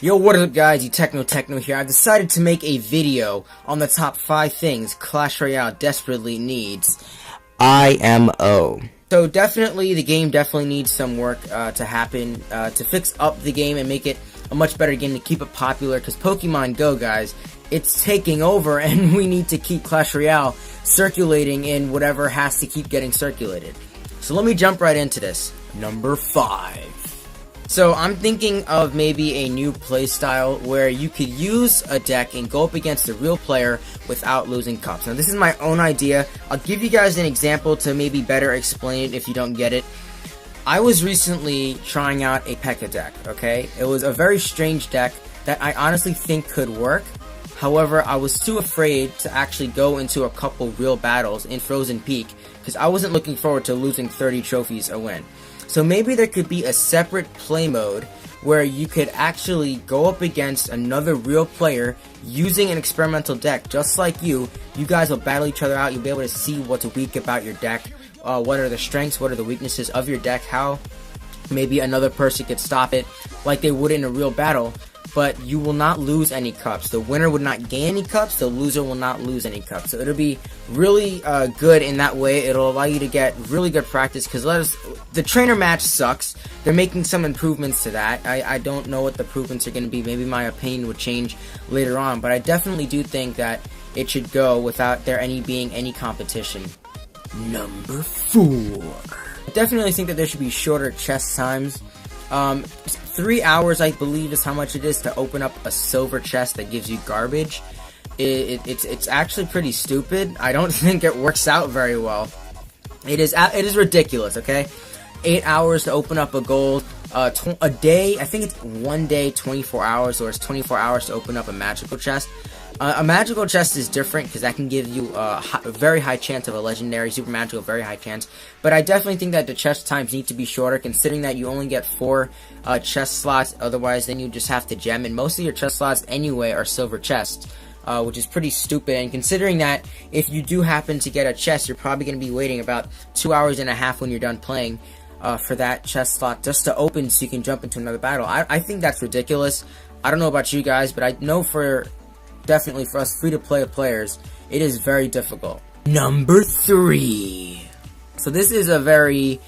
Yo, what is up guys, you Techno here. I've decided to make a video on the top 5 things Clash Royale desperately needs. IMO. So definitely, the game definitely needs some work to happen to fix up the game and make it a much better game to keep it popular, because Pokemon Go, guys, it's taking over and we need to keep Clash Royale circulating in whatever has to keep getting circulated. So let me jump right into this. Number 5. So I'm thinking of maybe a new playstyle where you could use a deck and go up against a real player without losing cups. Now this is my own idea. I'll give you guys an example to maybe better explain it if you don't get it. I was recently trying out a P.E.K.K.A deck, okay? It was a very strange deck that I honestly think could work. However, I was too afraid to actually go into a couple real battles in Frozen Peak because I wasn't looking forward to losing 30 trophies a win. So maybe there could be a separate play mode where you could actually go up against another real player using an experimental deck just like you. You guys will battle each other out. You'll be able to see what's weak about your deck, what are the strengths, what are the weaknesses of your deck, how maybe another person could stop it like they would in a real battle. But you will not lose any cups. The winner would not gain any cups. The loser will not lose any cups. So it'll be really good in that way. It'll allow you to get really good practice, because the trainer match sucks. They're making some improvements to that. I don't know what the improvements are going to be. Maybe my opinion would change later on. But I definitely do think that it should go without there being any competition. Number 4. I definitely think that there should be shorter chest times. 3 hours, I believe, is how much it is to open up a silver chest that gives you garbage. It's actually pretty stupid. I don't think it works out very well. It is ridiculous, okay? 8 hours to open up a gold, a day, I think it's 1 day, 24 hours, or it's 24 hours to open up a magical chest. A magical chest is different because that can give you a very high chance of a legendary, super magical, very high chance. But I definitely think that the chest times need to be shorter, considering that you only get 4 chest slots. Otherwise, then you just have to gem, and most of your chest slots anyway are silver chests, which is pretty stupid. And considering that if you do happen to get a chest, you're probably going to be waiting about 2 hours and a half when you're done playing for that chest slot just to open so you can jump into another battle. I think that's ridiculous. I don't know about you guys, but I know definitely for us free-to-play players, it is very difficult. Number 3. So this is a very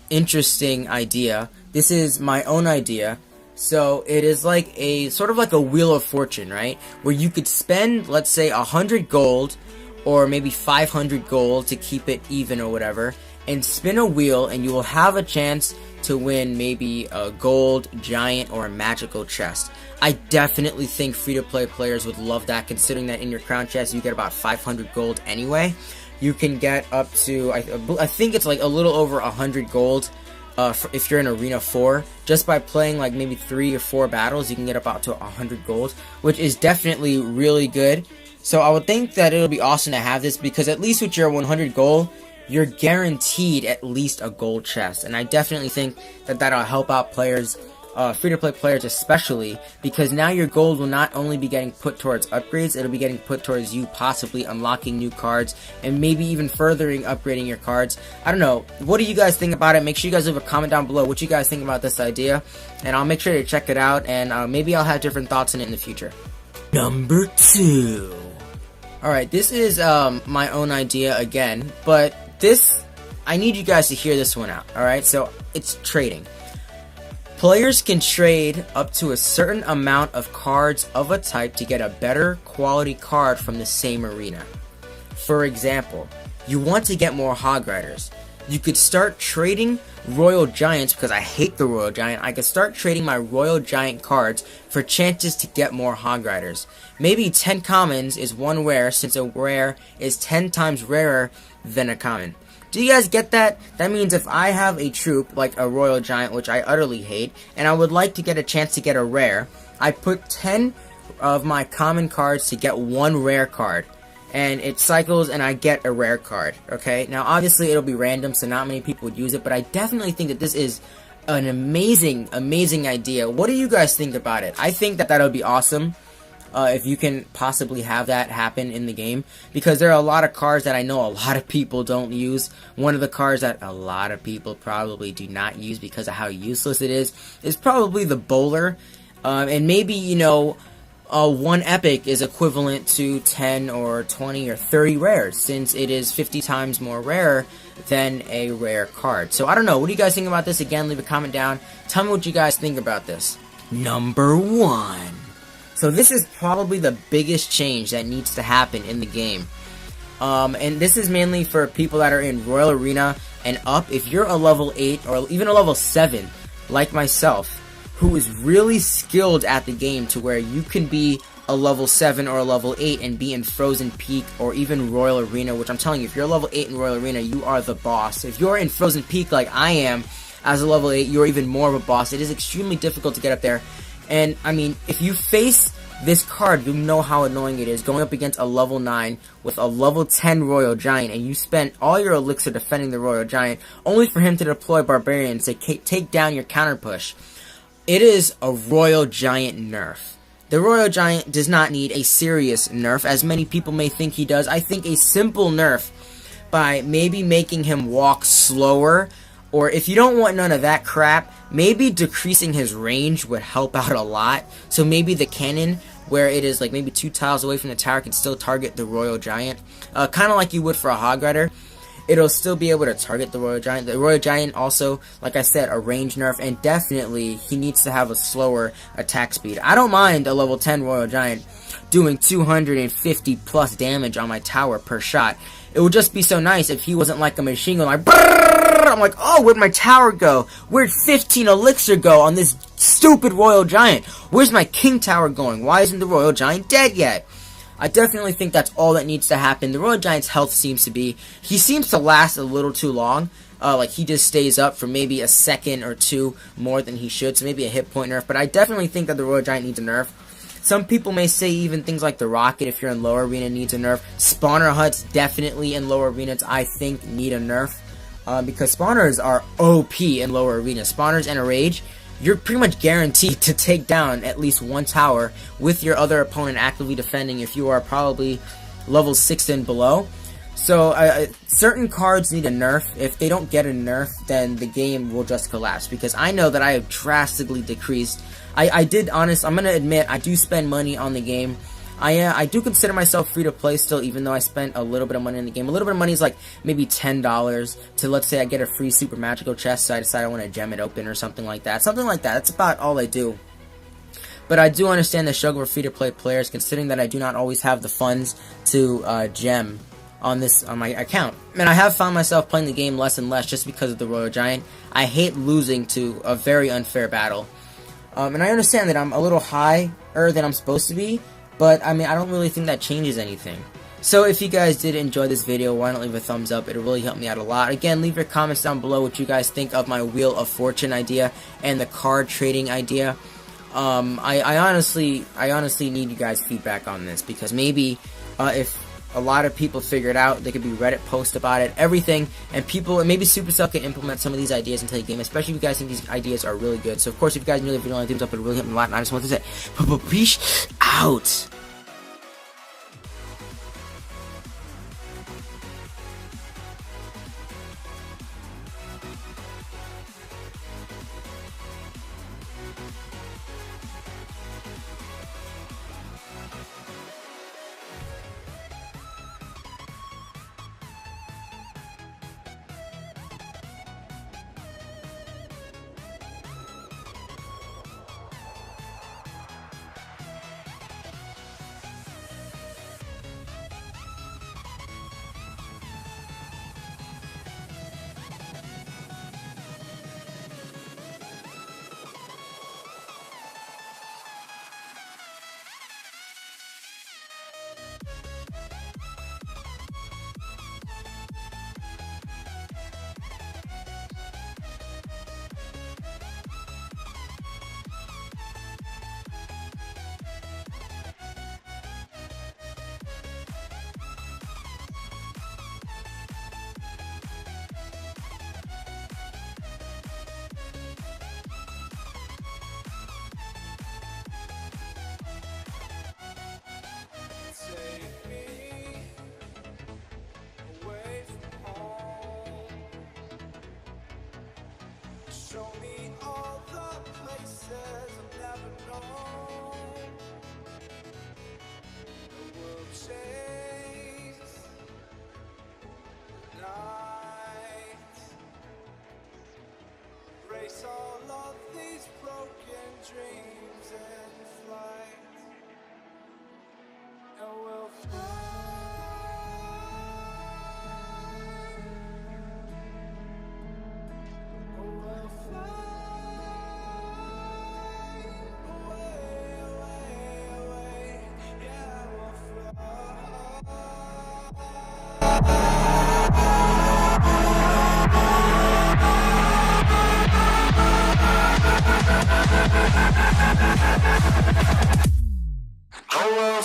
interesting idea. This is my own idea. So it is like sort of like a Wheel of Fortune, right? Where you could spend, let's say, 100 gold or maybe 500 gold to keep it even or whatever, and spin a wheel, and you will have a chance to win maybe a gold, giant, or a magical chest. I definitely think free-to-play players would love that, considering that in your crown chest you get about 500 gold anyway. You can get up to, I think it's like a little over 100 gold if you're in Arena 4. Just by playing like maybe 3 or 4 battles, you can get about to 100 gold, which is definitely really good. So I would think that it'll be awesome to have this, because at least with your 100 gold, you're guaranteed at least a gold chest. And I definitely think that that'll help out players, free-to-play players especially, because now your gold will not only be getting put towards upgrades, it'll be getting put towards you possibly unlocking new cards, and maybe even furthering upgrading your cards. I don't know. What do you guys think about it? Make sure you guys leave a comment down below what you guys think about this idea, and I'll make sure to check it out, and maybe I'll have different thoughts on it in the future. Number 2. Alright, this is my own idea again, but I need you guys to hear this one out, alright? So, it's trading. Players can trade up to a certain amount of cards of a type to get a better quality card from the same arena. For example, you want to get more Hog Riders. You could start trading Royal Giants, because I hate the Royal Giant. I could start trading my Royal Giant cards for chances to get more Hog Riders. Maybe 10 commons is 1 rare, since a rare is 10 times rarer than a common. Do you guys get that? That means if I have a troop, like a Royal Giant, which I utterly hate, and I would like to get a chance to get a rare, I put 10 of my common cards to get 1 rare card. And it cycles and I get a rare card, okay? Now, obviously, it'll be random, so not many people would use it, but I definitely think that this is an amazing, amazing idea. What do you guys think about it? I think that that'll be awesome. If you can possibly have that happen in the game, because there are a lot of cards that I know a lot of people don't use. One of the cards that a lot of people probably do not use because of how useless it is probably the Bowler. And maybe, you know, one epic is equivalent to 10 or 20 or 30 rares, since it is 50 times more rare than a rare card. So I don't know, what do you guys think about this? Again, leave a comment down. Tell me what you guys think about this. Number 1. So this is probably the biggest change that needs to happen in the game. And this is mainly for people that are in Royal Arena and up. If you're a level 8 or even a level 7, like myself, who is really skilled at the game to where you can be a level 7 or a level 8 and be in Frozen Peak or even Royal Arena, which I'm telling you, if you're a level 8 in Royal Arena, you are the boss. If you're in Frozen Peak like I am, as a level 8, you're even more of a boss. It is extremely difficult to get up there. And, I mean, if you face this card, you know how annoying it is going up against a level 9 with a level 10 Royal Giant, and you spent all your elixir defending the Royal Giant, only for him to deploy Barbarian to take down your counter push. It is a Royal Giant nerf. The Royal Giant does not need a serious nerf, as many people may think he does. I think a simple nerf by maybe making him walk slower, or if you don't want none of that crap, maybe decreasing his range would help out a lot. So maybe the cannon, where it is like maybe 2 tiles away from the tower, can still target the Royal Giant. Kind of like you would for a Hog Rider. It'll still be able to target the Royal Giant. The Royal Giant also, like I said, a range nerf, and definitely he needs to have a slower attack speed. I don't mind a level 10 Royal Giant doing 250 plus damage on my tower per shot. It would just be so nice if he wasn't like a machine gun, like, I'm like, oh, where'd my tower go? Where'd 15 elixir go on this stupid Royal Giant? Where's my King Tower going? Why isn't the Royal Giant dead yet? I definitely think that's all that needs to happen. The Royal Giant's health seems to last a little too long. Like, he just stays up for maybe a second or two more than he should, so maybe a hit point nerf. But I definitely think that the Royal Giant needs a nerf. Some people may say even things like the Rocket, if you're in lower arena, needs a nerf. Spawner huts, definitely in lower arenas, I think, need a nerf. Because spawners are OP in lower arenas. Spawners and a Rage, you're pretty much guaranteed to take down at least one tower with your other opponent actively defending if you are probably level 6 and below. So, certain cards need a nerf. If they don't get a nerf, then the game will just collapse. Because I know that I have drastically decreased. I'm gonna admit, I do spend money on the game. I do consider myself free to play still, even though I spent a little bit of money in the game. A little bit of money is like maybe $10 to, let's say I get a free super magical chest, so I decide I want to gem it open or something like that. Something like that. That's about all I do. But I do understand the struggle for free to play players, considering that I do not always have the funds to gem on my account. And I have found myself playing the game less and less just because of the Royal Giant. I hate losing to a very unfair battle. And I understand that I'm a little higher than I'm supposed to be, but I mean, I don't really think that changes anything. So if you guys did enjoy this video, why not leave a thumbs up? It'll really help me out a lot. Again, leave your comments down below what you guys think of my Wheel of Fortune idea and the card trading idea. I honestly need you guys' feedback on this, because maybe if a lot of people figure it out, there could be Reddit posts about it, everything, and maybe Supercell can implement some of these ideas into the game, especially if you guys think these ideas are really good. So of course, if you guys enjoyed the video, thumbs up, it really help me a lot, and I just want to say, peace out. I will